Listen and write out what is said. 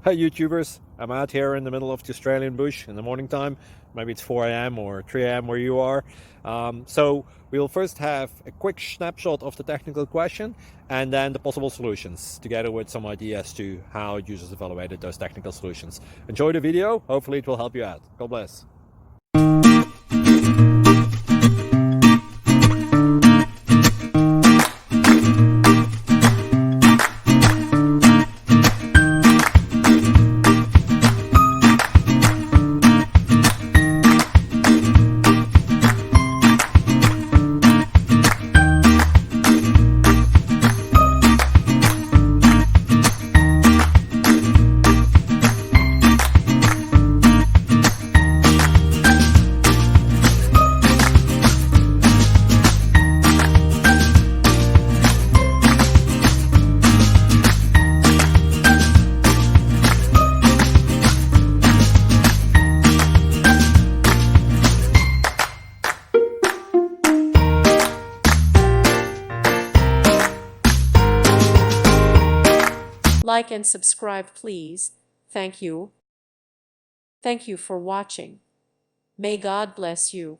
Hey YouTubers, I'm out here in the middle of the Australian bush in the morning time. Maybe it's 4 a.m. or 3 a.m. where you are. So we'll first have a quick snapshot of the technical question and then the possible solutions, together with some ideas to how users evaluated those technical solutions. Enjoy the video, hopefully it will help you out. God bless. Like and subscribe, please. Thank you. Thank you for watching. May God bless you.